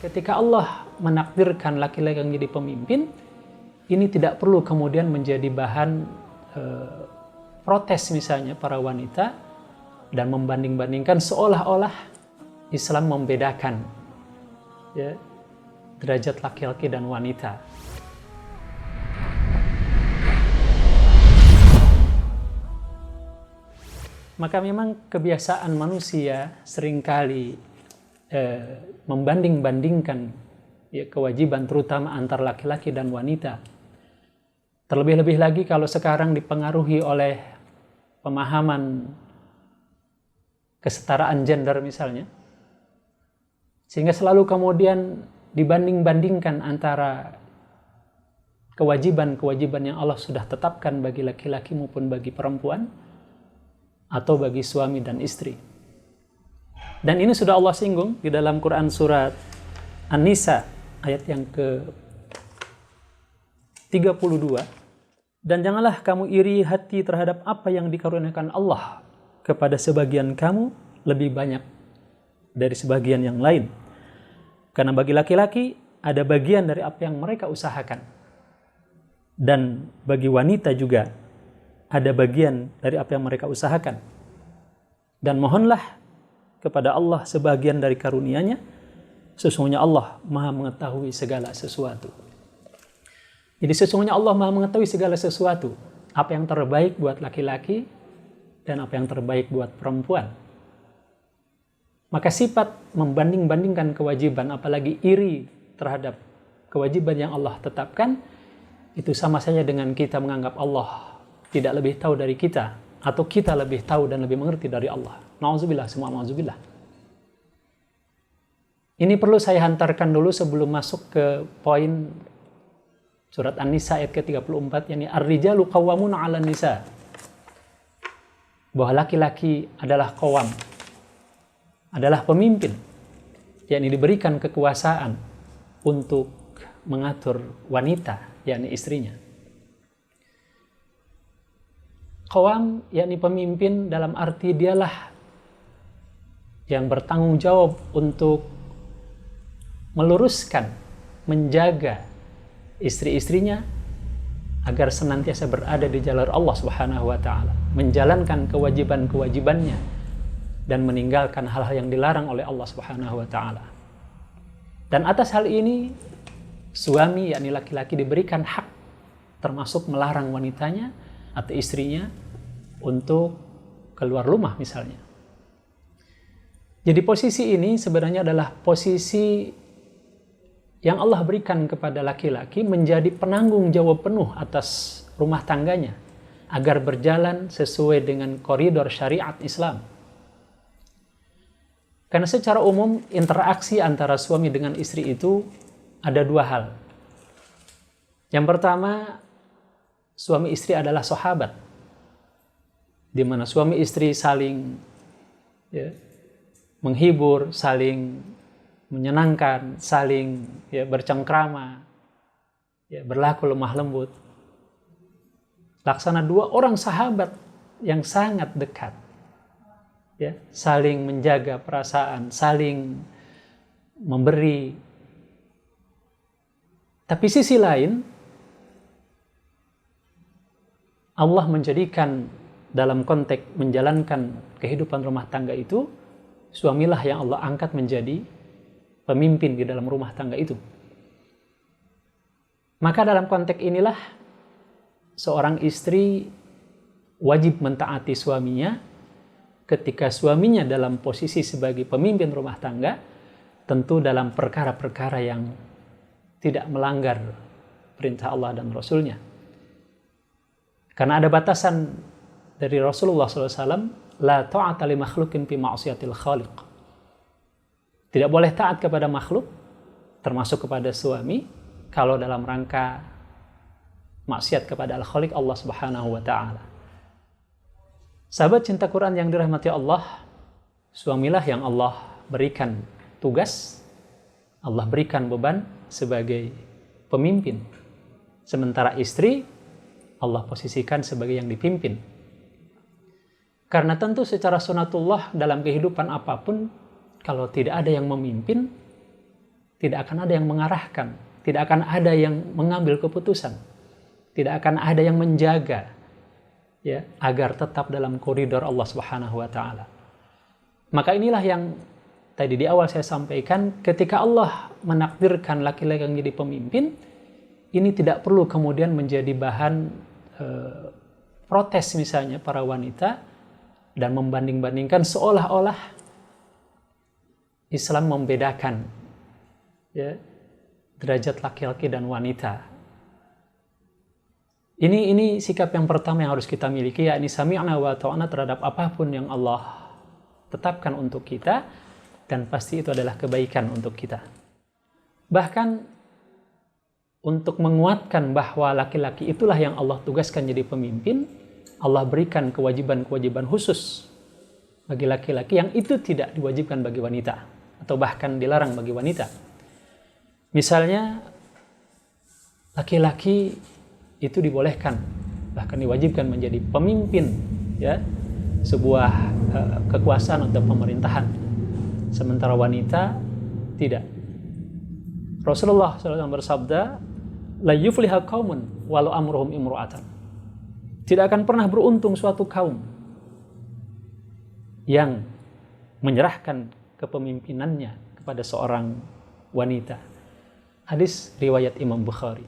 ketika Allah menakdirkan laki-laki yang jadi pemimpin, ini tidak perlu kemudian menjadi bahan protes misalnya para wanita dan membanding-bandingkan seolah-olah Islam membedakan ya, derajat laki-laki dan wanita. Maka memang kebiasaan manusia seringkali membanding-bandingkan ya, kewajiban terutama antar laki-laki dan wanita. Terlebih-lebih lagi kalau sekarang dipengaruhi oleh pemahaman kesetaraan gender misalnya, sehingga selalu kemudian dibanding-bandingkan antara kewajiban-kewajiban yang Allah sudah tetapkan bagi laki-laki maupun bagi perempuan, atau bagi suami dan istri. Dan ini sudah Allah singgung di dalam Quran surat An-Nisa ayat yang ke-32. Dan janganlah kamu iri hati terhadap apa yang dikaruniakan Allah kepada sebagian kamu lebih banyak dari sebagian yang lain. Karena bagi laki-laki ada bagian dari apa yang mereka usahakan. Dan bagi wanita juga ada bagian dari apa yang mereka usahakan. Dan mohonlah kepada Allah sebagian dari karunia-Nya, sesungguhnya Allah Maha mengetahui segala sesuatu. Jadi sesungguhnya Allah Maha mengetahui segala sesuatu, apa yang terbaik buat laki-laki dan apa yang terbaik buat perempuan. Maka sifat membanding-bandingkan kewajiban, apalagi iri terhadap kewajiban yang Allah tetapkan, itu sama saja dengan kita menganggap Allah tidak lebih tahu dari kita, atau kita lebih tahu dan lebih mengerti dari Allah. Na'udzubillah, semua na'udzubillah. Ini perlu saya hantarkan dulu sebelum masuk ke poin surat An-Nisa ayat ke-34, yakni ar-rijalu qawwamuna 'alan nisa. Bahwa laki-laki adalah qawwam, adalah pemimpin, yakni diberikan kekuasaan untuk mengatur wanita, yakni istrinya. Qawam, yakni pemimpin dalam arti dialah yang bertanggung jawab untuk meluruskan, menjaga istri-istrinya agar senantiasa berada di jalur Allah Subhanahu wa taala, menjalankan kewajiban-kewajibannya dan meninggalkan hal-hal yang dilarang oleh Allah Subhanahu wa taala. Dan atas hal ini suami, yakni laki-laki, diberikan hak termasuk melarang wanitanya atau istrinya untuk keluar rumah misalnya. Jadi posisi ini sebenarnya adalah posisi yang Allah berikan kepada laki-laki menjadi penanggung jawab penuh atas rumah tangganya agar berjalan sesuai dengan koridor syariat Islam. Karena secara umum interaksi antara suami dengan istri itu ada dua hal. Yang pertama, suami istri adalah sahabat, di mana suami istri saling menghibur, saling menyenangkan, saling bercengkrama, berlaku lemah lembut. Laksana dua orang sahabat yang sangat dekat, saling menjaga perasaan, saling memberi. Tapi sisi lain, Allah menjadikan dalam konteks menjalankan kehidupan rumah tangga itu, suamilah yang Allah angkat menjadi pemimpin di dalam rumah tangga itu. Maka dalam konteks inilah seorang istri wajib mentaati suaminya ketika suaminya dalam posisi sebagai pemimpin rumah tangga, tentu dalam perkara-perkara yang tidak melanggar perintah Allah dan Rasul-Nya. Karena ada batasan dari Rasulullah SAW, la ta'ata li makhlukin fi ma'siyatil khaliq. Tidak boleh taat kepada makhluk, termasuk kepada suami, kalau dalam rangka maksiat kepada Al-Khaliq Allah Subhanahu wa taala. Sahabat cinta Quran yang dirahmati Allah, suamilah yang Allah berikan tugas, Allah berikan beban sebagai pemimpin. Sementara istri Allah posisikan sebagai yang dipimpin. Karena tentu secara sunatullah dalam kehidupan apapun, kalau tidak ada yang memimpin, tidak akan ada yang mengarahkan, tidak akan ada yang mengambil keputusan, tidak akan ada yang menjaga ya agar tetap dalam koridor Allah Subhanahu wa taala. Maka inilah yang tadi di awal saya sampaikan, ketika Allah menakdirkan laki-laki yang jadi pemimpin, ini tidak perlu kemudian menjadi bahan protes misalnya para wanita dan membanding-bandingkan seolah-olah Islam membedakan ya derajat laki-laki dan wanita. Ini sikap yang pertama yang harus kita miliki, yakni sami'na wa ta'na terhadap apapun yang Allah tetapkan untuk kita, dan pasti itu adalah kebaikan untuk kita. Bahkan untuk menguatkan bahwa laki-laki itulah yang Allah tugaskan jadi pemimpin, Allah berikan kewajiban-kewajiban khusus bagi laki-laki yang itu tidak diwajibkan bagi wanita, atau bahkan dilarang bagi wanita. Misalnya, laki-laki itu dibolehkan, bahkan diwajibkan menjadi pemimpin ya sebuah kekuasaan atau pemerintahan, sementara wanita tidak. Rasulullah SAW bersabda, la yufliha qaumun walau amruhum imru'atan. Tidak akan pernah beruntung suatu kaum yang menyerahkan kepemimpinannya kepada seorang wanita. Hadis riwayat Imam Bukhari.